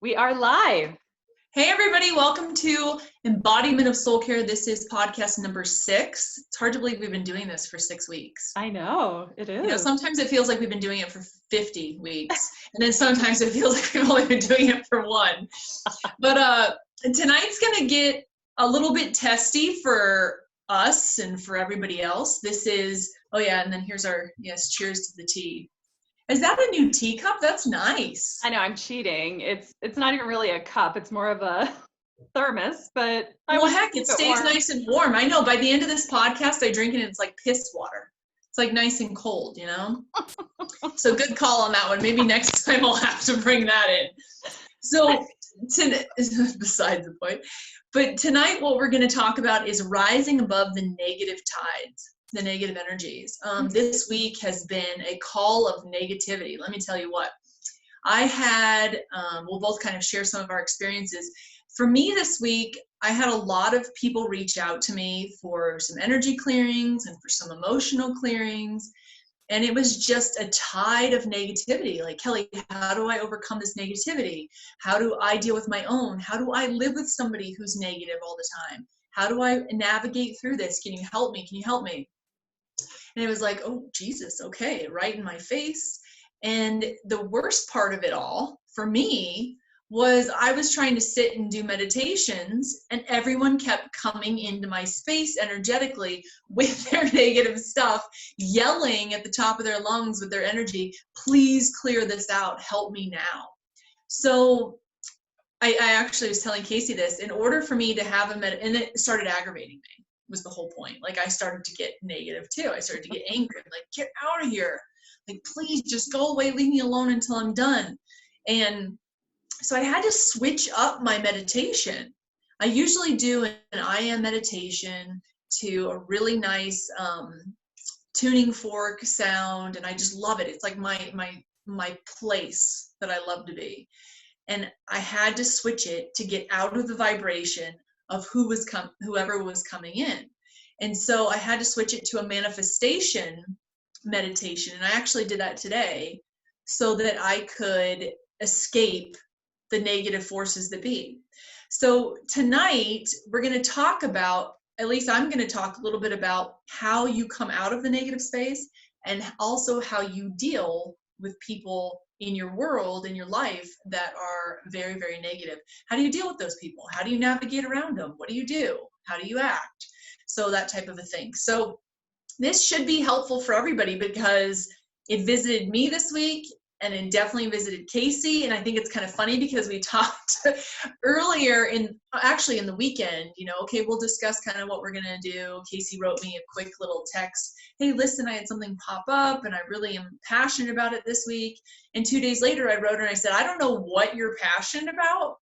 We are live. Hey everybody, welcome to Embodiment of Soul Care. This is podcast number 6. It's hard to believe we've been doing this for 6 weeks. I know, it is. You know, sometimes it feels like we've been doing it for 50 weeks. And then sometimes it feels like we've only been doing it for 1. But tonight's going to get a little bit testy for us and for everybody else. This is, oh yeah, and then here's our, yes, cheers to the tea. Is that a new teacup? That's nice. I know, I'm cheating. It's not even really a cup. It's more of a thermos, but well, heck, it stays nice and warm. I know by the end of this podcast, I drink it and it's like piss water. It's like nice and cold, you know? So good call on that one. Maybe next time I'll have to bring that in. So besides the point, but tonight what we're going to talk about is rising above the negative tides. The negative energies. This week has been a call of negativity. Let me tell you what. I had, we'll both kind of share some of our experiences. For me this week, I had a lot of people reach out to me for some energy clearings and for some emotional clearings. And it was just a tide of negativity. Like, Kelly, how do I overcome this negativity? How do I deal with my own? How do I live with somebody who's negative all the time? How do I navigate through this? Can you help me? Can you help me? And it was like, oh, Jesus, okay, right in my face. And the worst part of it all for me was I was trying to sit and do meditations and everyone kept coming into my space energetically with their negative stuff, yelling at the top of their lungs with their energy, please clear this out, help me now. So I actually was telling Casey this, in order for me to have and it started aggravating me. Was the whole point. Like, I started to get negative too. I started to get angry. Like, get out of here. Like, please just go away. Leave me alone until I'm done. And so I had to switch up my meditation. I usually do an I am meditation to a really nice tuning fork sound. And I just love it. It's like my place that I love to be. And I had to switch it to get out of the vibration of whoever was coming in. And so I had to switch it to a manifestation meditation. And I actually did that today so that I could escape the negative forces that be. So tonight we're going to talk about, at least I'm going to talk a little bit about how you come out of the negative space and also how you deal with people in your world, in your life, that are very, very negative. How do you deal with those people? How do you navigate around them? What do you do? How do you act? So that type of a thing. So this should be helpful for everybody because it visited me this week and it definitely visited Casey. And I think it's kind of funny because we talked earlier actually in the weekend, you know, okay, we'll discuss kind of what we're going to do. Casey wrote me a quick little text. Hey, listen, I had something pop up and I really am passionate about it this week. And 2 days later, I wrote her and I said, I don't know what you're passionate about,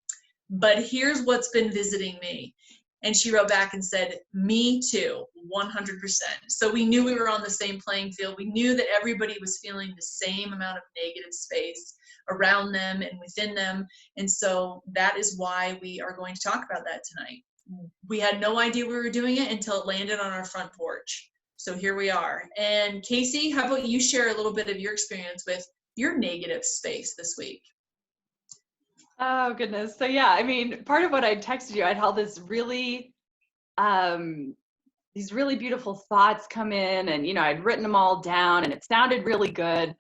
but here's what's been visiting me. And she wrote back and said, me too, 100%. So we knew we were on the same playing field. We knew that everybody was feeling the same amount of negative space around them and within them. And so that is why we are going to talk about that tonight. We had no idea we were doing it until it landed on our front porch. So here we are. And Casey, how about you share a little bit of your experience with your negative space this week? Oh, goodness. So yeah, I mean, part of what I texted you, I'd had this really, these really beautiful thoughts come in and, you know, I'd written them all down and it sounded really good.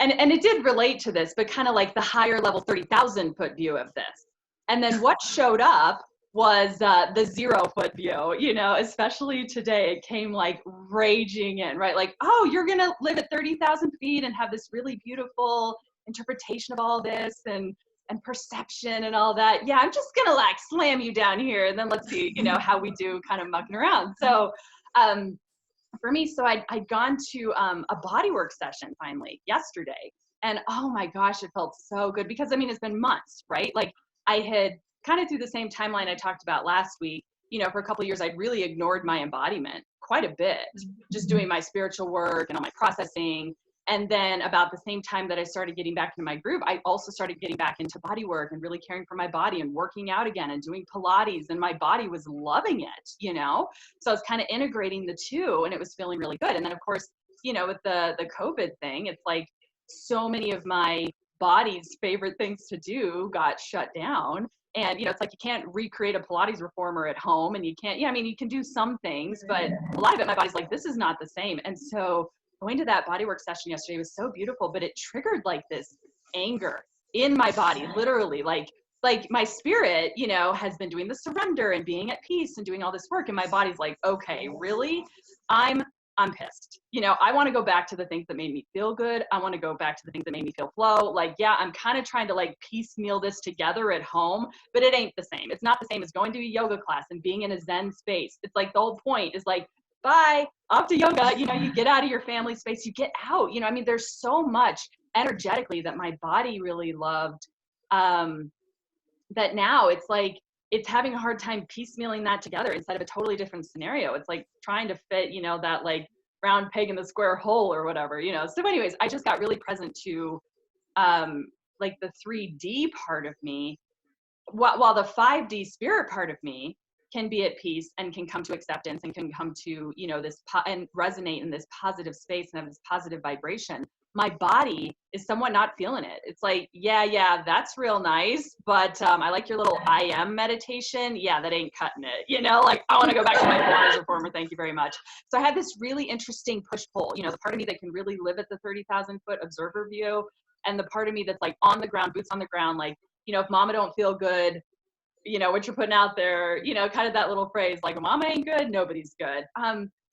And it did relate to this, but kind of like the higher level 30,000 foot view of this. And then what showed up was the 0 foot view, you know, especially today, it came like raging in, right? Like, oh, you're going to live at 30,000 feet and have this really beautiful interpretation of all this and perception and all that. Yeah, I'm just going to like slam you down here and then let's see, you know, how we do kind of mucking around. So for me, so I'd gone to a bodywork session finally yesterday. And oh my gosh, it felt so good because I mean, it's been months, right? Like I had kind of through the same timeline I talked about last week, you know, for a couple of years, I'd really ignored my embodiment quite a bit, just doing my spiritual work and all my processing. And then about the same time that I started getting back into my groove, I also started getting back into body work and really caring for my body and working out again and doing Pilates, and my body was loving it, you know? So I was kind of integrating the two and it was feeling really good. And then of course, you know, with the COVID thing, it's like so many of my body's favorite things to do got shut down. And, it's like you can't recreate a Pilates reformer at home, and you can't, you can do some things, but a lot of it, my body's like, this is not the same. And so going to that bodywork session yesterday was so beautiful, but it triggered like this anger in my body, literally, like my spirit, has been doing the surrender and being at peace and doing all this work. And my body's like, okay, really? I'm pissed. I want to go back to the things that made me feel good. I want to go back to the things that made me feel flow. Like, yeah, I'm kind of trying to like piecemeal this together at home, but it ain't the same. It's not the same as going to a yoga class and being in a Zen space. It's like the whole point is like, bye, off to yoga. You get out of your family space, you get out. There's so much energetically that my body really loved. That now it's like, it's having a hard time piecemealing that together instead of a totally different scenario. It's like trying to fit, that like round peg in the square hole or whatever, So anyways, I just got really present to like the 3D part of me, while the 5D spirit part of me can be at peace and can come to acceptance and can come to, this and resonate in this positive space and have this positive vibration. My body is somewhat not feeling it. It's like, yeah, that's real nice, but I like your little I am meditation. Yeah, that ain't cutting it. Like I want to go back to my Pilates reformer. Thank you very much. So I had this really interesting push-pull, the part of me that can really live at the 30,000 foot observer view, and the part of me that's like on the ground, boots on the ground, like, if mama don't feel good, what you're putting out there, kind of that little phrase, like mama ain't good, nobody's good.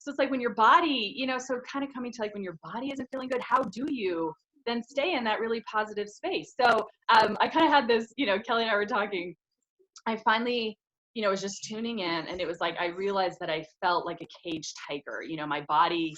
So it's like when your body, so kind of coming to like when your body isn't feeling good, how do you then stay in that really positive space? So I kind of had this, Kelly and I were talking, I finally, was just tuning in, and it was like, I realized that I felt like a caged tiger. My body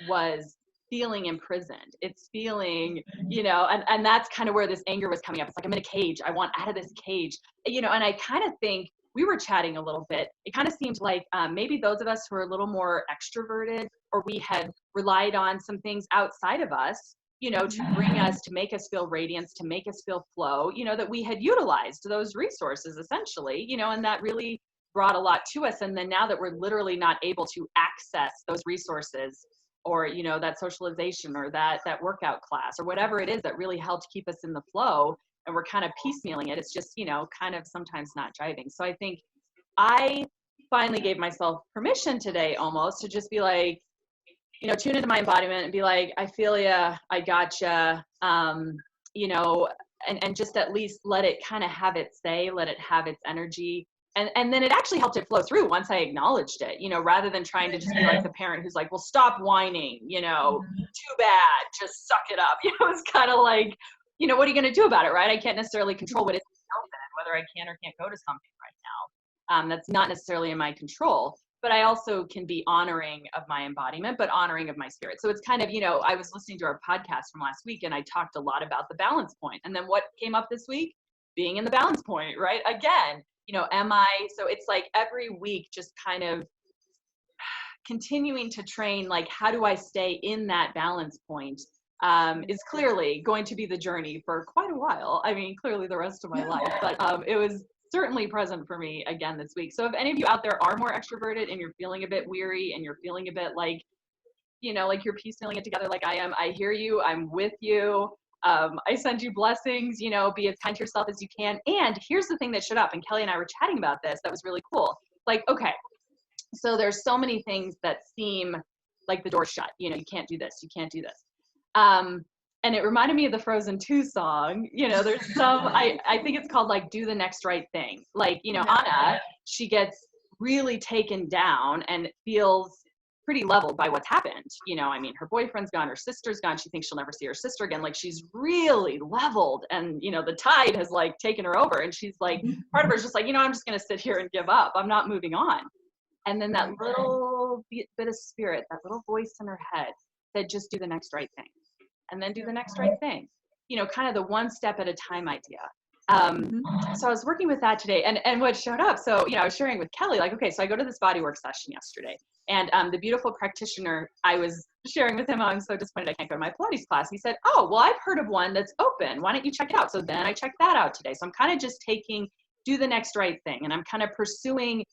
was feeling imprisoned. It's feeling, and that's kind of where this anger was coming up. It's like, I'm in a cage. I want out of this cage, and I kind of think, we were chatting a little bit. It kind of seemed like maybe those of us who are a little more extroverted, or we had relied on some things outside of us, to bring us, to make us feel radiance, to make us feel flow, that we had utilized those resources essentially, and that really brought a lot to us. And then now that we're literally not able to access those resources, or, that socialization or that workout class or whatever it is that really helped keep us in the flow, and we're kind of piecemealing it, it's just, kind of sometimes not jiving. So I think I finally gave myself permission today almost to just be like, tune into my embodiment and be like, I feel ya, I gotcha, and just at least let it kind of have its say, let it have its energy. And then it actually helped it flow through once I acknowledged it, rather than trying to just be like the parent who's like, well, stop whining, too bad, just suck it up. It's kind of like, what are you going to do about it, right? I can't necessarily control what it's whether I can or can't go to something right now. That's not necessarily in my control, but I also can be honoring of my embodiment, but honoring of my spirit. So it's kind of, I was listening to our podcast from last week, and I talked a lot about the balance point. And then what came up this week? Being in the balance point, right? Again, so it's like every week just kind of continuing to train, like, how do I stay in that balance point? Is clearly going to be the journey for quite a while. I mean, clearly the rest of my life, but it was certainly present for me again this week. So if any of you out there are more extroverted and you're feeling a bit weary and you're feeling a bit like, like you're piecemealing it together like I am, I hear you, I'm with you. I send you blessings, be as kind to yourself as you can. And here's the thing that showed up, and Kelly and I were chatting about this, that was really cool. Like, okay, so there's so many things that seem like the door's shut, you can't do this, you can't do this. And it reminded me of the Frozen 2 song. There's some, I think it's called like Do the Next Right Thing. Like, Anna, she gets really taken down and feels pretty leveled by what's happened. Her boyfriend's gone, her sister's gone. She thinks she'll never see her sister again. Like, she's really leveled, and, the tide has like taken her over, and she's like, part of her is just like, I'm just going to sit here and give up. I'm not moving on. And then that little bit of spirit, that little voice in her head said, just do the next right thing. And then do the next right thing, kind of the one step at a time idea. So I was working with that today, and what showed up, so, I was sharing with Kelly, like, okay, so I go to this bodywork session yesterday, and the beautiful practitioner, I was sharing with him, I'm so disappointed I can't go to my Pilates class. He said, oh, well, I've heard of one that's open. Why don't you check it out? So then I checked that out today. So I'm kind of just taking, do the next right thing. And I'm kind of pursuing,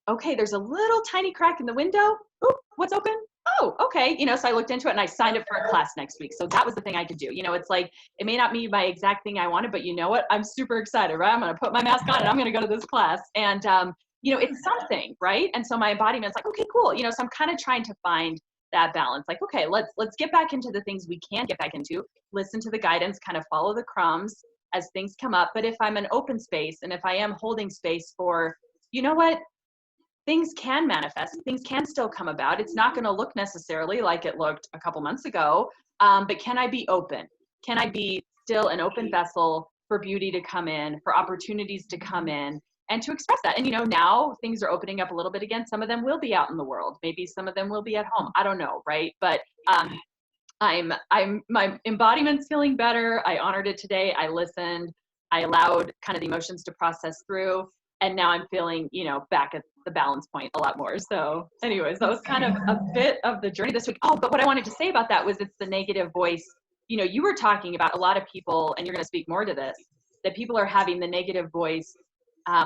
okay, there's a little tiny crack in the window. Oop, what's open? oh, okay. So I looked into it and I signed up for a class next week. So that was the thing I could do. It's like, it may not be my exact thing I wanted, but you know what? I'm super excited, right? I'm going to put my mask on and I'm going to go to this class. And, it's something, right? And so my embodiment's like, okay, cool. So I'm kind of trying to find that balance. Like, okay, let's get back into the things we can get back into, listen to the guidance, kind of follow the crumbs as things come up. But if I'm an open space and if I am holding space for, you know what? Things can manifest, things can still come about. It's not going to look necessarily like it looked a couple months ago, but can I be open? Can I be still an open vessel for beauty to come in, for opportunities to come in, and to express that? And now things are opening up a little bit again. Some of them will be out in the world. Maybe some of them will be at home. I don't know, right? But my embodiment's feeling better. I honored it today. I listened. I allowed kind of the emotions to process through. And now I'm feeling, back at the balance point a lot more. So anyways, that was kind of a bit of the journey this week. Oh, but what I wanted to say about that was it's the negative voice. You were talking about a lot of people, and you're going to speak more to this, that people are having the negative voice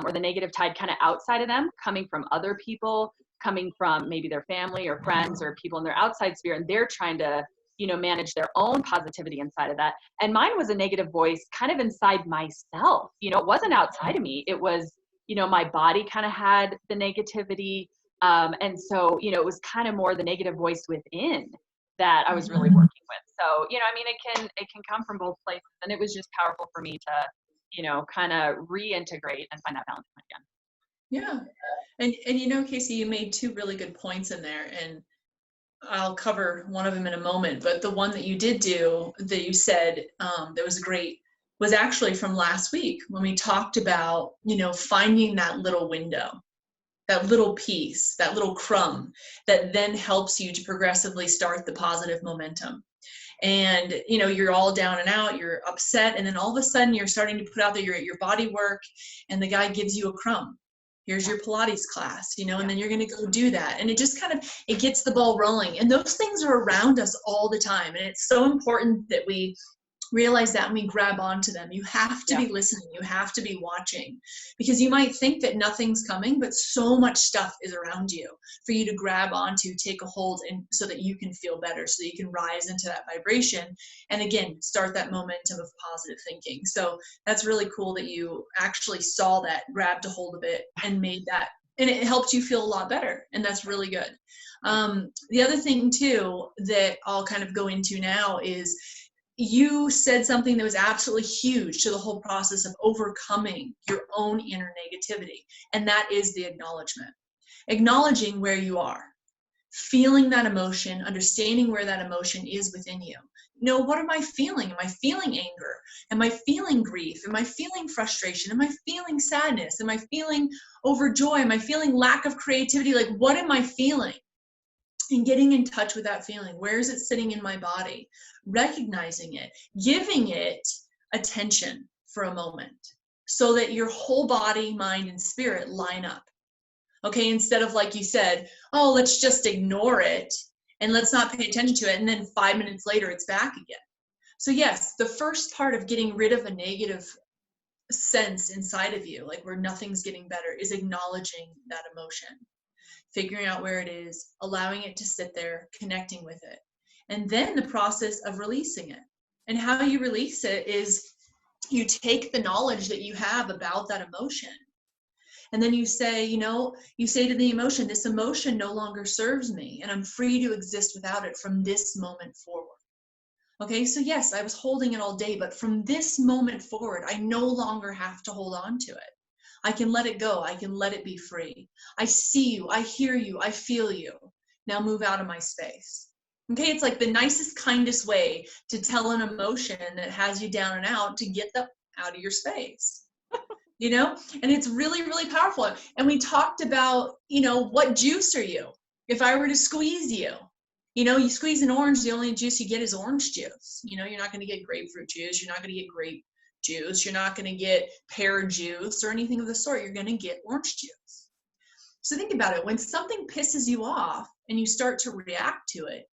or the negative tide kind of outside of them, coming from other people, coming from maybe their family or friends or people in their outside sphere, and they're trying to, manage their own positivity inside of that. And mine was a negative voice kind of inside myself. It wasn't outside of me. It was, my body kind of had the negativity. And so, it was kind of more the negative voice within that I was really working with. So, it can come from both places. And it was just powerful for me to, kind of reintegrate and find that balance again. Yeah. And Casey, you made two really good points in there, and I'll cover one of them in a moment. But the one that you did do that you said that was great was actually from last week when we talked about, finding that little window, that little piece, that little crumb that then helps you to progressively start the positive momentum. And, you're all down and out, you're upset. And then all of a sudden you're starting to put out there your body work, and the guy gives you a crumb. Here's your Pilates class, and then you're going to go do that. And it just it gets the ball rolling. And those things are around us all the time. And it's so important that we realize that and we grab onto them. You have to be listening. You have to be watching, because you might think that nothing's coming, but so much stuff is around you for you to grab onto, take a hold, and so that you can feel better, so that you can rise into that vibration. And again, start that momentum of positive thinking. So that's really cool that you actually saw that, grabbed a hold of it, and made that, and it helped you feel a lot better. And that's really good. The other thing too, that I'll kind of go into now is, you said something that was absolutely huge to the whole process of overcoming your own inner negativity. And that is the acknowledgement. Acknowledging where you are, feeling that emotion, understanding where that emotion is within you. What am I feeling? Am I feeling anger? Am I feeling grief? Am I feeling frustration? Am I feeling sadness? Am I feeling overjoy? Am I feeling lack of creativity? Like, what am I feeling? And getting in touch with that feeling. Where is it sitting in my body? Recognizing it, giving it attention for a moment, so that your whole body, mind, and spirit line up. Okay, instead of, like you said, oh, let's just ignore it and let's not pay attention to it, and then 5 minutes later it's back again. So yes, the first part of getting rid of a negative sense inside of you, like where nothing's getting better, is acknowledging that emotion. Figuring out where it is, allowing it to sit there, connecting with it. And then the process of releasing it. And how you release it is, you take the knowledge that you have about that emotion, and then you say, you say to the emotion, this emotion no longer serves me, and I'm free to exist without it from this moment forward. Okay, so yes, I was holding it all day, but from this moment forward, I no longer have to hold on to it. I can let it go. I can let it be free. I see you. I hear you. I feel you. Now move out of my space. Okay, it's like the nicest, kindest way to tell an emotion that has you down and out to get them out of your space. And it's really, really powerful. And we talked about, what juice are you? If I were to squeeze you, you squeeze an orange, the only juice you get is orange juice. You're not going to get grapefruit juice. You're not going to get grape juice. You're not going to get pear juice or anything of the sort. You're going to get orange juice. So think about it. When something pisses you off and you start to react to it,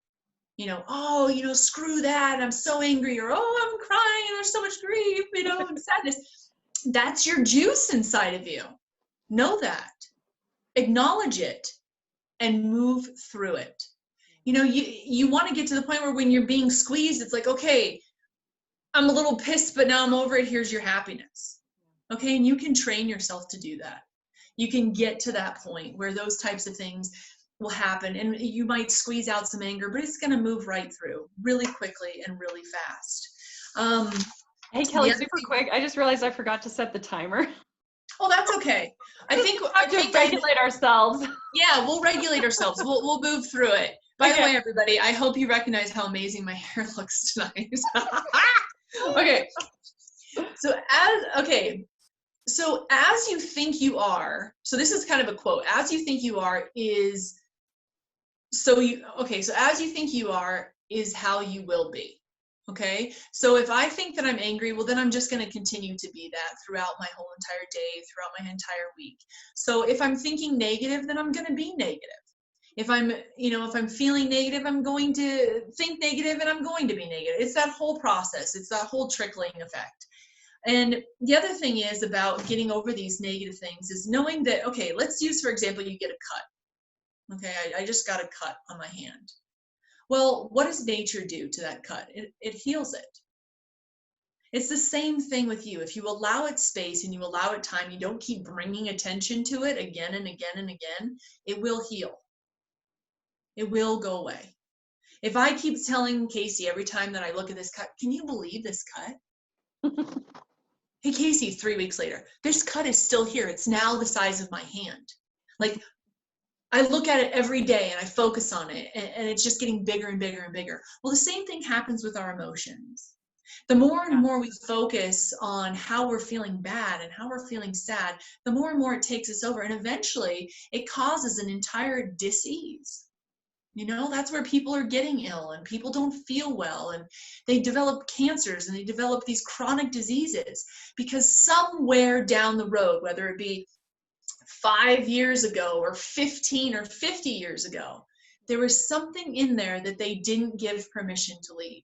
oh, screw that, I'm so angry, or oh, I'm crying and there's so much grief, and sadness. That's your juice inside of you. Know that. Acknowledge it and move through it. You know, you want to get to the point where when you're being squeezed, it's like, okay, I'm a little pissed, but now I'm over it. Here's your happiness. Okay. And you can train yourself to do that. You can get to that point where those types of things will happen, and you might squeeze out some anger, but it's going to move right through really quickly and really fast. Hey, Kelly, super quick. I just realized I forgot to set the timer. Oh, that's okay. I think regulate ourselves. Yeah, we'll regulate ourselves. We'll move through it. By the way, everybody, I hope you recognize how amazing my hair looks tonight. Okay. So as you think you are, so this is kind of a quote, as you think you are is, so as you think you are is how you will be. Okay. So if I think that I'm angry, well, then I'm just going to continue to be that throughout my whole entire day, throughout my entire week. So if I'm thinking negative, then I'm going to be negative. If I'm feeling negative, I'm going to think negative and I'm going to be negative. It's that whole process. It's that whole trickling effect. And the other thing is about getting over these negative things is knowing that, okay, let's use, for example, you get a cut. Okay, I just got a cut on my hand. Well, what does nature do to that cut? It heals it. It's the same thing with you. If you allow it space and you allow it time, you don't keep bringing attention to it again and again and again, it will heal. It will go away. If I keep telling Casey every time that I look at this cut, can you believe this cut? Hey, Casey, 3 weeks later, this cut is still here. It's now the size of my hand. Like, I look at it every day and I focus on it, and it's just getting bigger and bigger and bigger. Well, the same thing happens with our emotions. The more and more we focus on how we're feeling bad and how we're feeling sad, the more and more it takes us over. And eventually it causes an entire dis-ease. You know, that's where people are getting ill and people don't feel well, and they develop cancers and they develop these chronic diseases because somewhere down the road, whether it be 5 years ago or 15 or 50 years ago, there was something in there that they didn't give permission to leave.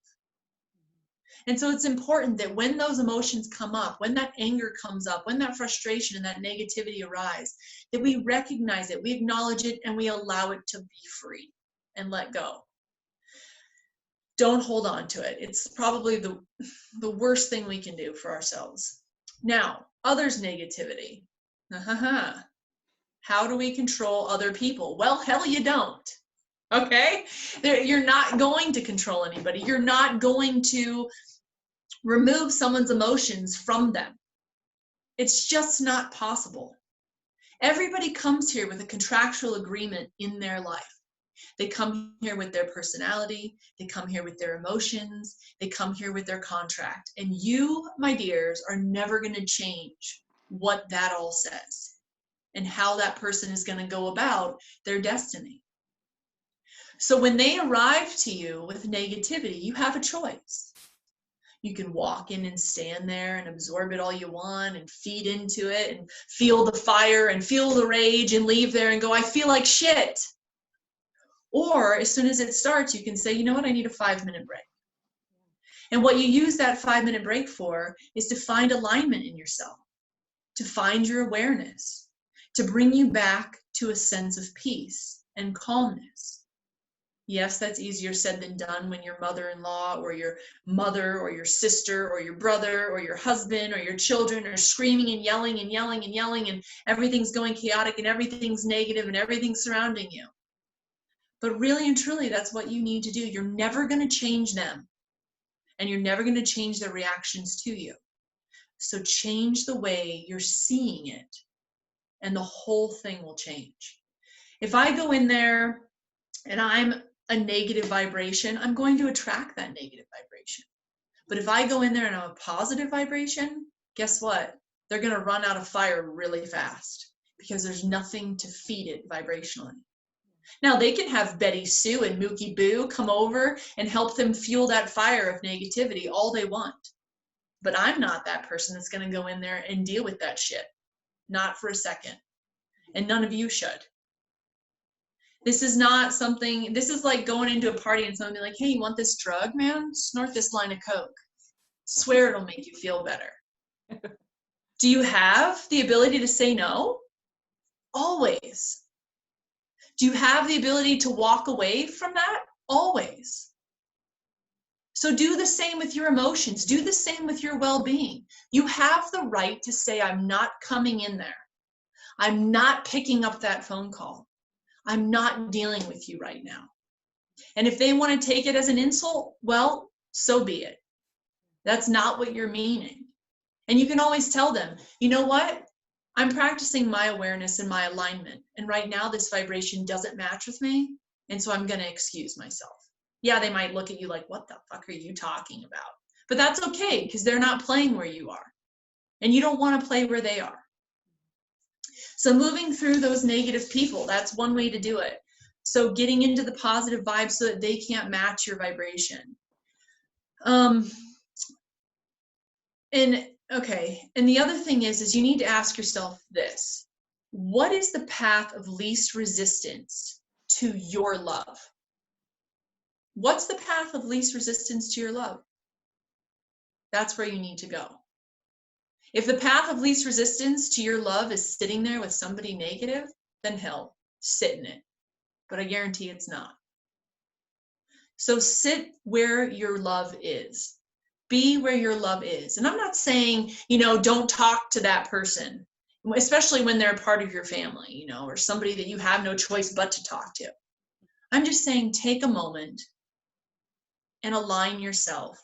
And so it's important that when those emotions come up, when that anger comes up, when that frustration and that negativity arise, that we recognize it, we acknowledge it, and we allow it to be free and let go. Don't hold on to it. It's probably the worst thing we can do for ourselves. Now, others' negativity. How do we control other people? Well, hell, you don't. Okay? You're not going to control anybody. You're not going to remove someone's emotions from them. It's just not possible. Everybody comes here with a contractual agreement in their life. They come here with their personality. They come here with their emotions. They come here with their contract. And you, my dears, are never going to change what that all says and how that person is going to go about their destiny. So when they arrive to you with negativity, you have a choice. You can walk in and stand there and absorb it all you want and feed into it and feel the fire and feel the rage and leave there and go, I feel like shit. Or as soon as it starts, you can say, you know what, I need a 5-minute break. And what you use that 5-minute break for is to find alignment in yourself, to find your awareness, to bring you back to a sense of peace and calmness. Yes, that's easier said than done when your mother-in-law or your mother or your sister or your brother or your husband or your children are screaming and yelling and yelling and yelling and everything's going chaotic and everything's negative and everything's surrounding you. But really and truly, that's what you need to do. You're never going to change them, and you're never going to change their reactions to you. So change the way you're seeing it, and the whole thing will change. If I go in there and I'm a negative vibration, I'm going to attract that negative vibration. But if I go in there and I'm a positive vibration, guess what? They're going to run out of fire really fast because there's nothing to feed it vibrationally. Now, they can have Betty Sue and Mookie Boo come over and help them fuel that fire of negativity all they want. But I'm not that person that's going to go in there and deal with that shit. Not for a second. And none of you should. This is not something, this is like going into a party and someone be like, hey, you want this drug, man? Snort this line of Coke. Swear it'll make you feel better. Do you have the ability to say no? Always. Do you have the ability to walk away from that? always. So do the same with your emotions. Do the same with your well-being. You have the right to say, I'm not coming in there. I'm not picking up that phone call. I'm not dealing with you right now. And if they want to take it as an insult, well, so be it. That's not what you're meaning. And you can always tell them, you know what? I'm practicing my awareness and my alignment. And right now this vibration doesn't match with me. And so I'm going to excuse myself. Yeah, they might look at you like, what the fuck are you talking about? But that's okay, because they're not playing where you are. And you don't want to play where they are. So moving through those negative people, that's one way to do it. So getting into the positive vibes so that they can't match your vibration. And the other thing is you need to ask yourself this. What is the path of least resistance to your love? What's the path of least resistance to your love? That's where you need to go. If the path of least resistance to your love is sitting there with somebody negative, then hell, sit in it. But I guarantee it's not. So sit where your love is. Be where your love is. And I'm not saying, don't talk to that person, especially when they're a part of your family, or somebody that you have no choice but to talk to. I'm just saying, take a moment and align yourself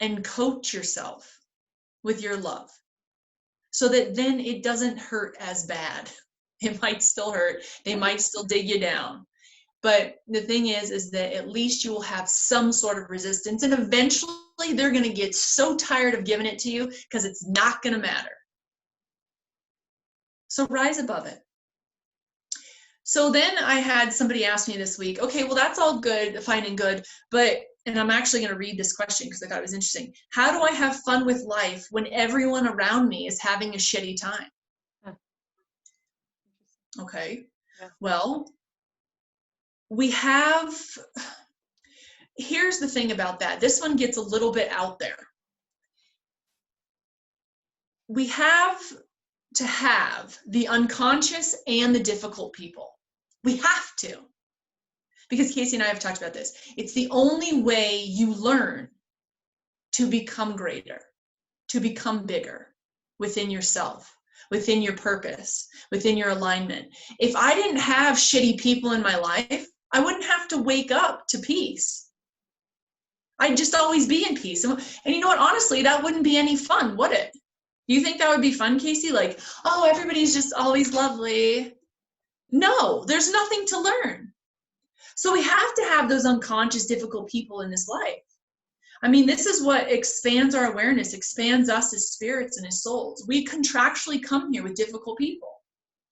and coach yourself with your love so that then it doesn't hurt as bad. It might still hurt. They might still dig you down. But the thing is that at least you will have some sort of resistance, and eventually they're going to get so tired of giving it to you because it's not going to matter. So rise above it. So then I had somebody ask me this week, okay, well, that's all good, fine and good, and I'm actually going to read this question because I thought it was interesting. How do I have fun with life when everyone around me is having a shitty time? Okay, yeah. Well, here's the thing about that. This one gets a little bit out there. We have to have the unconscious and the difficult people. We have to. Because Casey and I have talked about this. It's the only way you learn to become greater, to become bigger within yourself, within your purpose, within your alignment. If I didn't have shitty people in my life, I wouldn't have to wake up to peace. I'd just always be in peace. And you know what? Honestly, that wouldn't be any fun, would it? Do you think that would be fun, Casey? Like, oh, everybody's just always lovely. No, there's nothing to learn. So we have to have those unconscious, difficult people in this life. I mean, this is what expands our awareness, expands us as spirits and as souls. We contractually come here with difficult people.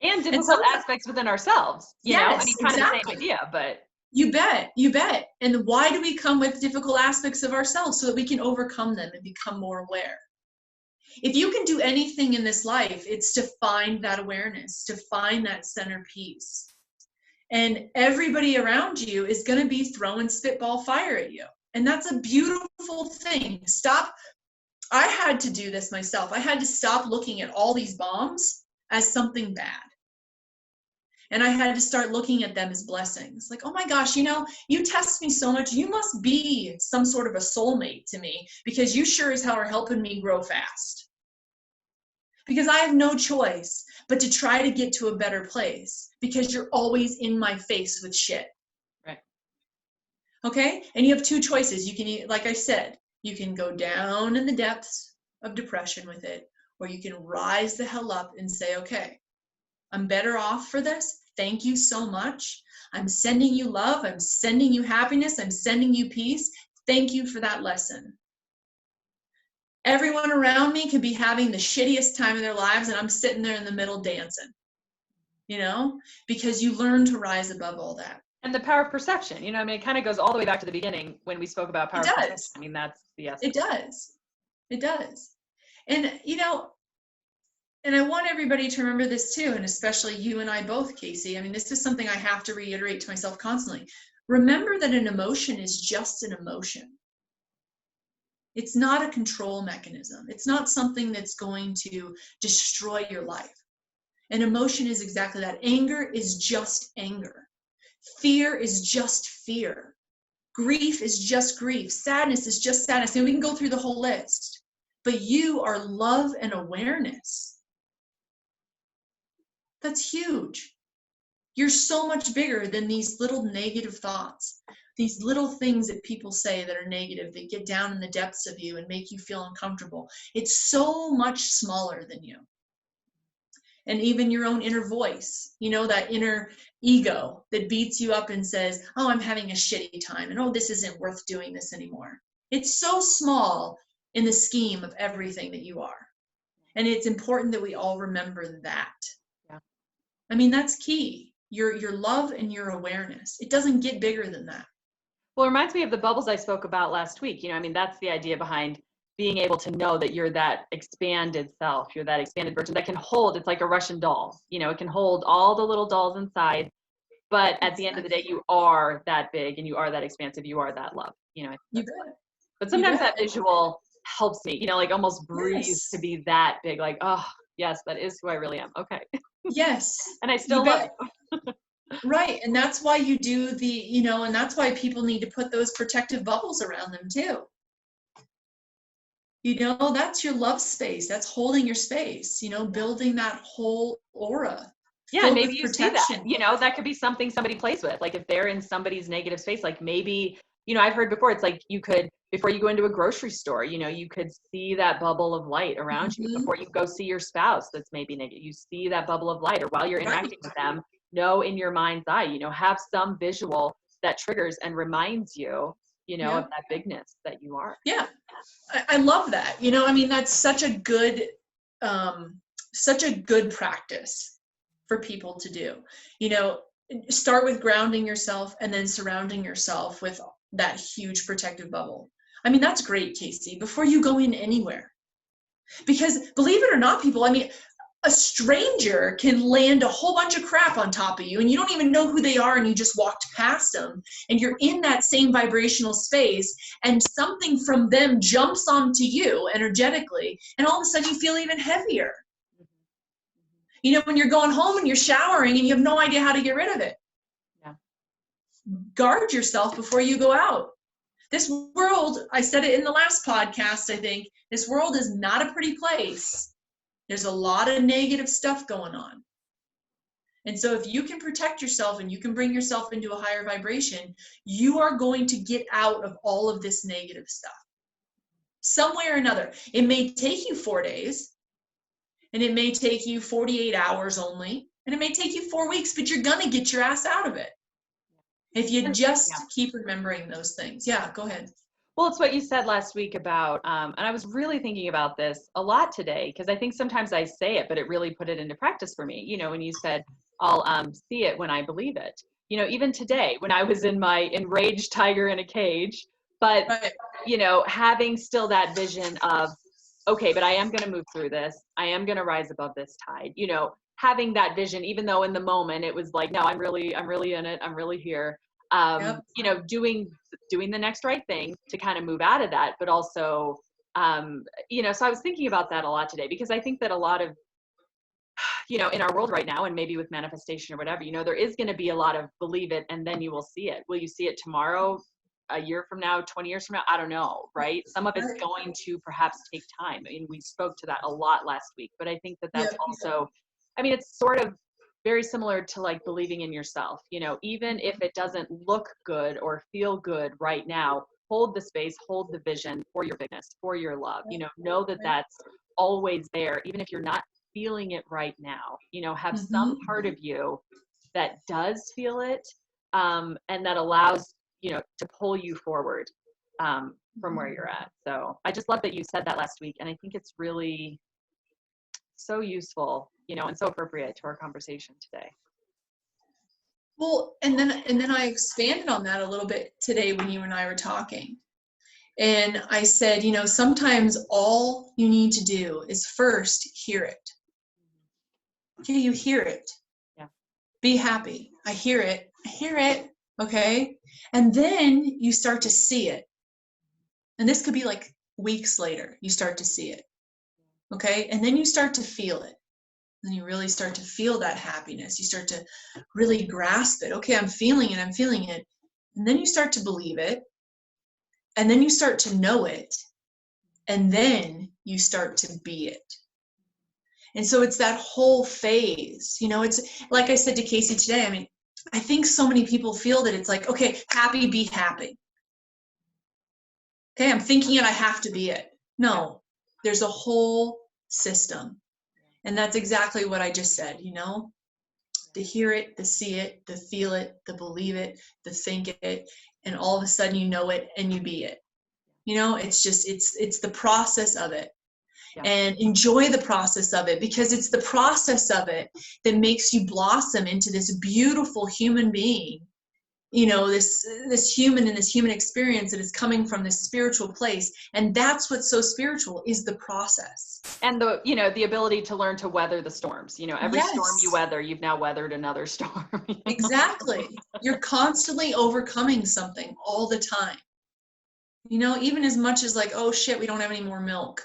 And difficult aspects within ourselves. Yes, I mean, kind of the same idea, but. You bet. And why do we come with difficult aspects of ourselves? So that we can overcome them and become more aware. If you can do anything in this life, it's to find that awareness, to find that center peace. And everybody around you is going to be throwing spitball fire at you. And that's a beautiful thing. I had to do this myself. I had to stop looking at all these bombs as something bad. And I had to start looking at them as blessings. Like, oh my gosh, you test me so much. You must be some sort of a soulmate to me because you sure as hell are helping me grow fast. Because I have no choice but to try to get to a better place because you're always in my face with shit. Right. Okay? And you have two choices. You can, like I said, you can go down in the depths of depression with it, or you can rise the hell up and say, okay, I'm better off for this. Thank you so much. I'm sending you love. I'm sending you happiness. I'm sending you peace. Thank you for that lesson. Everyone around me could be having the shittiest time of their lives, and I'm sitting there in the middle dancing, because you learn to rise above all that. And the power of perception, it kind of goes all the way back to the beginning when we spoke about power of perception. I mean, that's the essence. It does. And, and I want everybody to remember this too, and especially you and I both, Casey. I mean, this is something I have to reiterate to myself constantly. Remember that an emotion is just an emotion. It's not a control mechanism. It's not something that's going to destroy your life. An emotion is exactly that. Anger is just anger. Fear is just fear. Grief is just grief. Sadness is just sadness. And we can go through the whole list. But you are love and awareness. That's huge. You're so much bigger than these little negative thoughts, these little things that people say that are negative, that get down in the depths of you and make you feel uncomfortable. It's so much smaller than you. And even your own inner voice, you know, that inner ego that beats you up and says, oh, I'm having a shitty time, and oh, this isn't worth doing this anymore. It's so small in the scheme of everything that you are. And it's important that we all remember that. Yeah. I mean, that's key. Your love and your awareness. It doesn't get bigger than that. Well, it reminds me of the bubbles I spoke about last week. You know, I mean, that's the idea behind being able to know that you're that expanded self, you're that expanded version that can hold, it's like a Russian doll, you know, it can hold all the little dolls inside, but at the end of the day, you are that big and you are that expansive, you are that love, you know. You bet. But sometimes that visual helps me, you know, like almost breathes to be that big, like, oh, yes, that is who I really am. Okay. Yes. And I still love you. Right. And that's why you do the, you know, and that's why people need to put those protective bubbles around them too. You know, that's your love space. That's holding your space, you know, building that whole aura. Yeah, and maybe you see that, you know, that could be something somebody plays with. Like if they're in somebody's negative space, like maybe, you know, I've heard before, it's like you could, before you go into a grocery store, you know, you could see that bubble of light around you. Before you go see your spouse that's maybe negative, you see that bubble of light, or while you're interacting with them, know in your mind's eye, you know, have some visual that triggers and reminds you, you know, of that bigness that you are. Yeah. I love that. You know, I mean, that's such a good practice for people to do. You know, start with grounding yourself and then surrounding yourself with that huge protective bubble. I mean, that's great, Casey, before you go in anywhere. Because believe it or not, people, I mean, a stranger can land a whole bunch of crap on top of you and you don't even know who they are, and you just walked past them and you're in that same vibrational space, and something from them jumps onto you energetically, and all of a sudden you feel even heavier. You know, when you're going home and you're showering and you have no idea how to get rid of it. Yeah. Guard yourself before you go out. This world, I said it in the last podcast, I think, this world is not a pretty place. There's a lot of negative stuff going on. And so if you can protect yourself and you can bring yourself into a higher vibration, you are going to get out of all of this negative stuff. Some way or another. It may take you 4 days, and it may take you 48 hours only, and it may take you 4 weeks, but you're going to get your ass out of it. If you just keep remembering those things. Yeah, go ahead. Well, it's what you said last week about, and I was really thinking about this a lot today, because I think sometimes I say it, but it really put it into practice for me. You know, when you said, I'll see it when I believe it. You know, even today, when I was in my enraged tiger in a cage, but, you know, having still that vision of, okay, but I am going to move through this. I am going to rise above this tide. You know, having that vision, even though in the moment it was like, no, I'm really in it. I'm really here. You know, doing the next right thing to kind of move out of that, but also, you know, so I was thinking about that a lot today, because I think that a lot of, you know, in our world right now, and maybe with manifestation or whatever, you know, there is going to be a lot of believe it and then you will see it. Will you see it tomorrow, a year from now, 20 years from now? I don't know, right? Some of it's going to perhaps take time. I mean, we spoke to that a lot last week, but I think that that's also, I mean, it's sort of very similar to like believing in yourself. You know, even if it doesn't look good or feel good right now, hold the space, hold the vision for your bigness, for your love. You know that that's always there, even if you're not feeling it right now. You know, have some part of you that does feel it, and that allows, you know, to pull you forward from where you're at. So I just love that you said that last week, and I think it's really so useful, you know, and so appropriate to our conversation today. Well, and then I expanded on that a little bit today when you and I were talking. And I said, you know, sometimes all you need to do is first hear it. Okay, you hear it. Yeah. Be happy. I hear it. I hear it. Okay. And then you start to see it. And this could be like weeks later, you start to see it. Okay. And then you start to feel it. Then you really start to feel that happiness. You start to really grasp it. Okay, I'm feeling it. I'm feeling it. And then you start to believe it. And then you start to know it. And then you start to be it. And so it's that whole phase. It's like I said to Casey today. I mean, I think so many people feel that it's like, okay, happy, be happy. Okay, I'm thinking it, I have to be it. No, there's a whole system. And that's exactly what I just said, the hear it, the see it, the feel it, the believe it, the think it, and all of a sudden you know it and you be it. It's just, it's the process of it. Yeah. And enjoy the process of it, because it's the process of it that makes you blossom into this beautiful human being. This human and this human experience that is coming from this spiritual place. And that's what's so spiritual, is the process. And the ability to learn to weather the storms. Every storm you weather, you've now weathered another storm. Exactly. You're constantly overcoming something all the time. Even as much as like, oh shit, we don't have any more milk.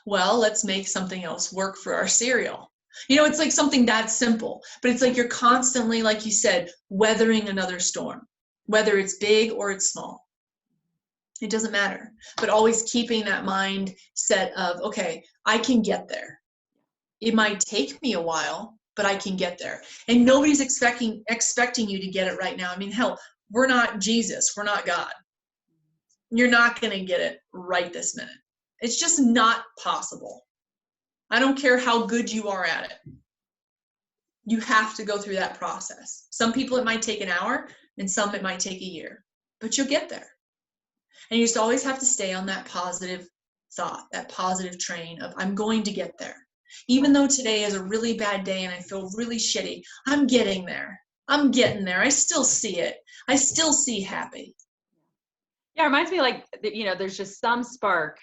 Well, let's make something else work for our cereal. It's like something that simple, but it's like you're constantly, like you said, weathering another storm, whether it's big or it's small. It doesn't matter, but always keeping that mindset of, okay, I can get there. It might take me a while, but I can get there. And nobody's expecting you to get it right now. I mean, hell, we're not Jesus. We're not God. You're not going to get it right this minute. It's just not possible. I don't care how good you are at it. You have to go through that process. Some people it might take an hour, and some it might take a year, but you'll get there. And you just always have to stay on that positive thought, that positive train of, I'm going to get there. Even though today is a really bad day and I feel really shitty, I'm getting there. I'm getting there. I still see it. I still see happy. Yeah, it reminds me like, there's just some spark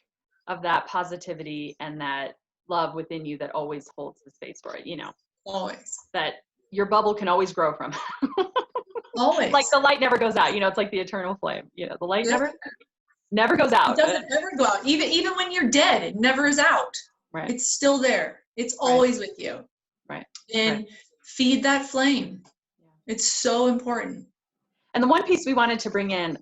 of that positivity and that love within you that always holds the space for it, Always. That your bubble can always grow from. Always. Like the light never goes out, it's like the eternal flame, the light never goes out. It doesn't ever go out. Even when you're dead, it never is out. Right. It's still there. It's always with you. Right. And feed that flame. Yeah. It's so important. And the one piece we wanted to bring in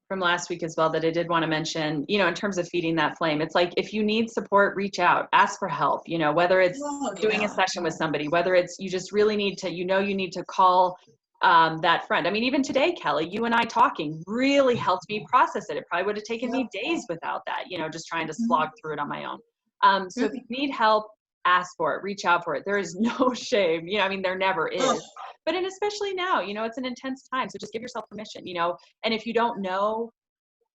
from last week as well that I did want to mention, in terms of feeding that flame, it's like, if you need support, reach out, ask for help, whether it's doing a session with somebody, whether it's you just really need to, you need to call that friend. I mean, even today, Kelly, you and I talking really helped me process it. It probably would have taken me days without that, just trying to slog through it on my own. So if you need help, ask for it, reach out for it. There is no shame. There never is. But especially now, it's an intense time. So just give yourself permission, and if you don't know,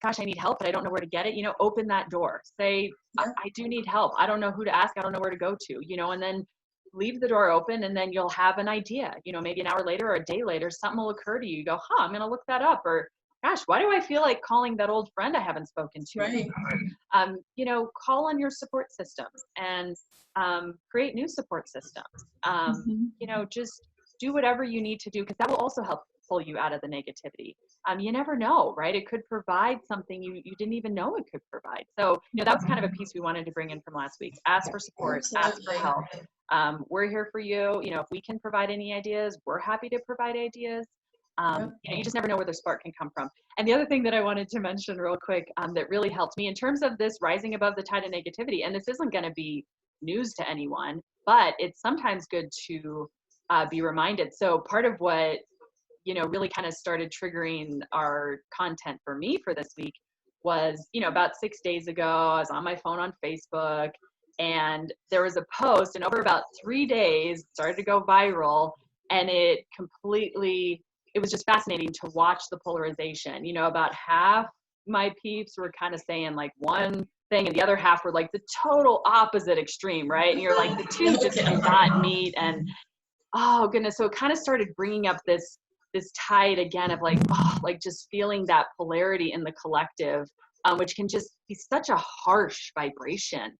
gosh, I need help, but I don't know where to get it, open that door. Say, I do need help. I don't know who to ask. I don't know where to go to, and then leave the door open, and then you'll have an idea, maybe an hour later or a day later, something will occur to you. You go, I'm going to look that up. Or gosh, why do I feel like calling that old friend I haven't spoken to? Right. Call on your support systems and create new support systems. Just do whatever you need to do, because that will also help pull you out of the negativity. You never know, right? It could provide something you didn't even know it could provide. So, that was kind of a piece we wanted to bring in from last week. Ask for support, ask for help. We're here for you. If we can provide any ideas, we're happy to provide ideas. You just never know where the spark can come from. And the other thing that I wanted to mention real quick that really helped me in terms of this rising above the tide of negativity, and this isn't going to be news to anyone, but it's sometimes good to be reminded. So part of what, really kind of started triggering our content for me for this week was, about 6 days ago, I was on my phone on Facebook, and there was a post, and over about 3 days, it started to go viral, and it was just fascinating to watch the polarization. About half my peeps were kind of saying like one thing, and the other half were like the total opposite extreme, right? And you're like, the two just do not meet. And oh goodness, so it kind of started bringing up this tide again of like, just feeling that polarity in the collective, which can just be such a harsh vibration.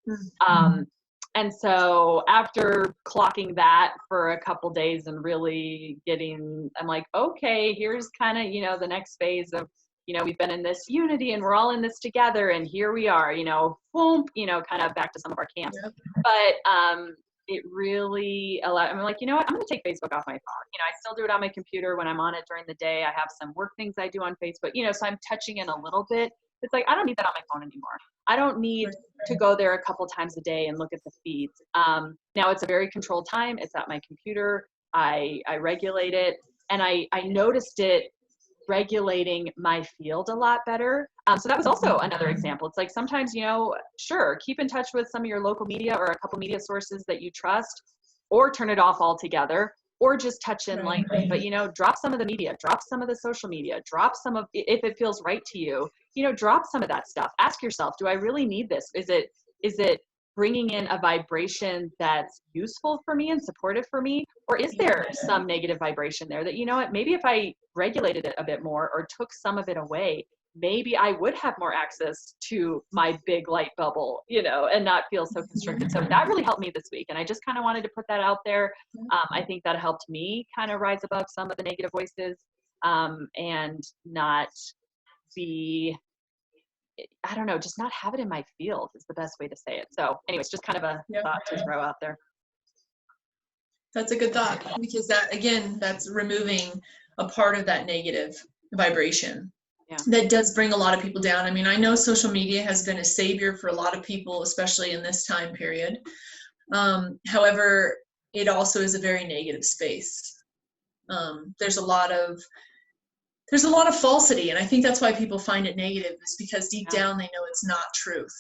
And so after clocking that for a couple days and really I'm like, okay, here's kind of, the next phase of, we've been in this unity and we're all in this together, and here we are, boom, kind of back to some of our camps. Yep. But it really allowed, I'm like, you know what, I'm going to take Facebook off my phone. I still do it on my computer when I'm on it during the day. I have some work things I do on Facebook, so I'm touching in a little bit. It's like, I don't need that on my phone anymore. I don't need to go there a couple times a day and look at the feeds. Now it's a very controlled time. It's at my computer. I regulate it, and I noticed it regulating my field a lot better. So that was also another example. It's like sometimes, sure, keep in touch with some of your local media or a couple media sources that you trust, or turn it off altogether, or just touch in lightly. But, drop some of the media, drop some of the social media, drop some of, if it feels right to you, drop some of that stuff. Ask yourself, do I really need this? Is it bringing in a vibration that's useful for me and supportive for me? Or is there some negative vibration there that, maybe if I regulated it a bit more or took some of it away, maybe I would have more access to my big light bubble, and not feel so constricted. So that really helped me this week. And I just kind of wanted to put that out there. I think that helped me kind of rise above some of the negative voices, and not be, I don't know, just not have it in my field is the best way to say it. So anyways, just kind of a thought to throw out there. That's a good thought, because that's removing a part of that negative vibration. Yeah. That does bring a lot of people down. I mean, I know social media has been a savior for a lot of people, especially in this time period. However, it also is a very negative space. There's a lot of falsity, and I think that's why people find it negative, is because deep down they know it's not truth.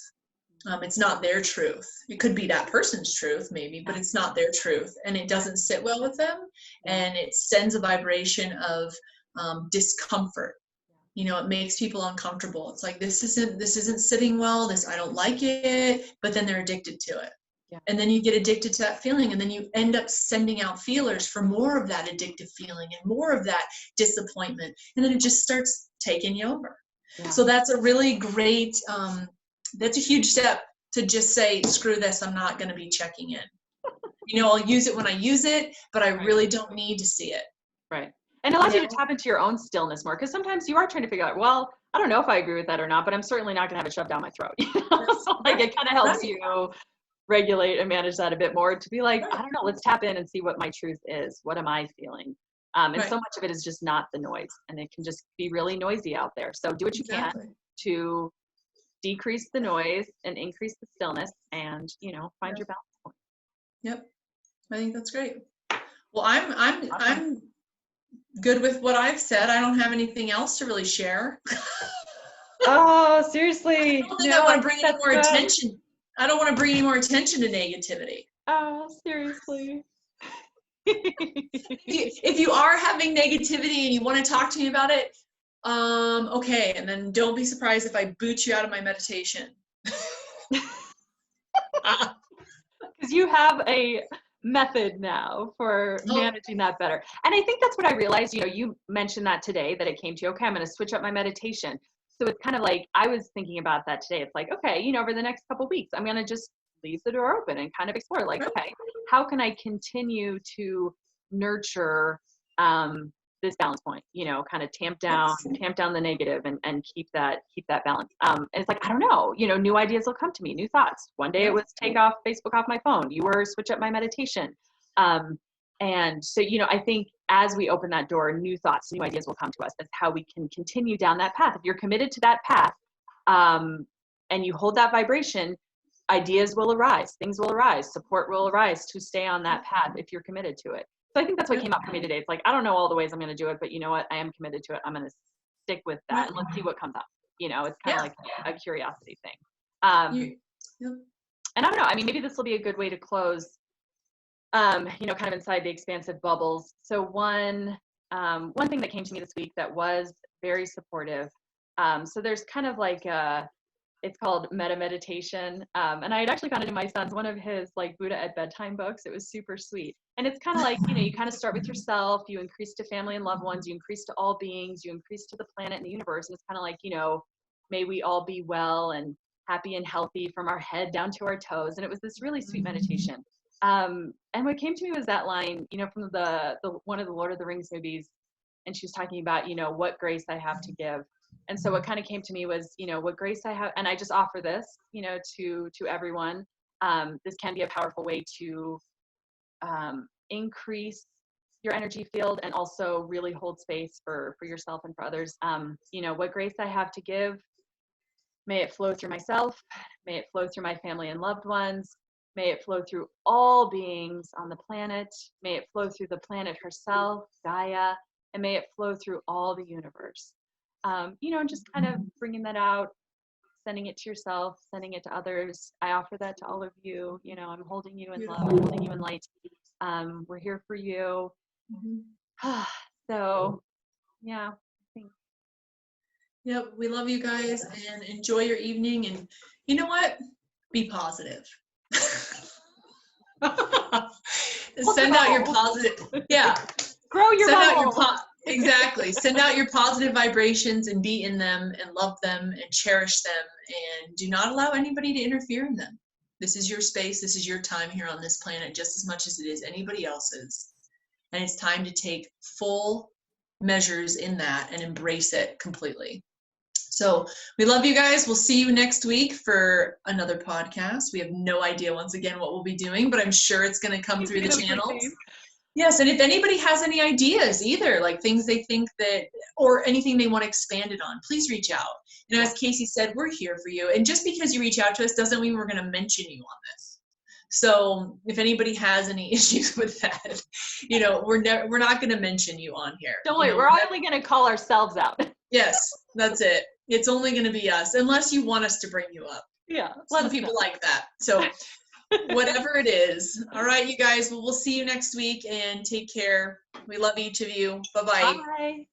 It's not their truth. It could be that person's truth maybe, but it's not their truth, and it doesn't sit well with them, and it sends a vibration of discomfort. It makes people uncomfortable. It's like, this isn't sitting well, I don't like it, but then they're addicted to it. Yeah. And then you get addicted to that feeling, and then you end up sending out feelers for more of that addictive feeling and more of that disappointment, and then it just starts taking you over. Yeah. So that's a really great, that's a huge step to just say, screw this, I'm not going to be checking in. I'll use it when I use it, but I really don't need to see it. Right. And it allows you to tap into your own stillness more, because sometimes you are trying to figure out, well, I don't know if I agree with that or not, but I'm certainly not going to have it shoved down my throat. So like, it kind of helps you regulate and manage that a bit more, to be like, I don't know, let's tap in and see what my truth is. What am I feeling? And so much of it is just not the noise, and it can just be really noisy out there. So do what you can to decrease the noise and increase the stillness, and find your balance point. Yep, I think that's great. Well, I'm good with what I've said. I don't have anything else to really share. Oh, seriously. I don't think I want to bring any more attention. I don't want to bring any more attention to negativity. Oh, seriously. If you are having negativity and you want to talk to me about it, okay, and then don't be surprised if I boot you out of my meditation. Because you have a method now for managing that better. And I think that's what I realized, you mentioned that today, that it came to you, okay, I'm going to switch up my meditation. So it's kind of like, I was thinking about that today. It's like, okay, over the next couple of weeks, I'm going to just leave the door open and kind of explore, like, okay, how can I continue to nurture this balance point, kind of tamp down the negative and keep that balance. And it's like, I don't know, new ideas will come to me, new thoughts. One day it was take off Facebook off my phone. You were switch up my meditation. And so, I think as we open that door, new thoughts, new ideas will come to us. That's how we can continue down that path. If you're committed to that path, and you hold that vibration, ideas will arise, things will arise, support will arise to stay on that path if you're committed to it. So I think that's what came up for me today. It's like, I don't know all the ways I'm going to do it, but you know what? I am committed to it. I'm going to stick with that, and let's see what comes up. It's kind of like a curiosity thing. And I don't know, I mean, maybe this will be a good way to close, kind of inside the expansive bubbles. So one thing that came to me this week that was very supportive. So there's kind of like it's called meta meditation. And I had actually found it in my son's, one of his like Buddha at bedtime books. It was super sweet. And it's kind of like, you kind of start with yourself, you increase to family and loved ones, you increase to all beings, you increase to the planet and the universe. And it's kind of like, may we all be well and happy and healthy from our head down to our toes. And it was this really sweet meditation. And what came to me was that line, from the one of the Lord of the Rings movies. And she was talking about, what grace I have to give. And so what kind of came to me was, what grace I have, and I just offer this, to everyone. This can be a powerful way to increase your energy field and also really hold space for yourself and for others. You know, what grace I have to give, may it flow through myself, may it flow through my family and loved ones, may it flow through all beings on the planet, may it flow through the planet herself, Gaia, and may it flow through all the universe. You know, and just kind of bringing that out, sending it to yourself, sending it to others. I offer that to all of you. You know, I'm holding you in love, I'm holding you in light. We're here for you. So, yeah, I think. Yep, we love you guys and enjoy your evening. And you know what? Be positive. Send out your positive. Yeah. Grow your Send out bubble. your exactly. Send out your positive vibrations and be in them and love them and cherish them and do not allow anybody to interfere in them. This is your space. This is your time here on this planet just as much as it is anybody else's. And it's time to take full measures in that and embrace it completely. So we love you guys. We'll see you next week for another podcast. We have no idea, once again, what we'll be doing, but I'm sure it's going to come through the channels. Yes, and if anybody has any ideas either, like things they think that, or anything they want expanded on, please reach out. You know, as Casey said, we're here for you. And just because you reach out to us doesn't mean we're going to mention you on this. So if anybody has any issues with that, you know, we're not going to mention you on here. Don't worry, we're only going to call ourselves out. Yes, that's it. It's only going to be us, unless you want us to bring you up. Yeah, some people like that. So whatever it is. All right, you guys. Well, we'll see you next week and take care. We love each of you. Bye-bye. Bye.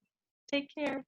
Take care.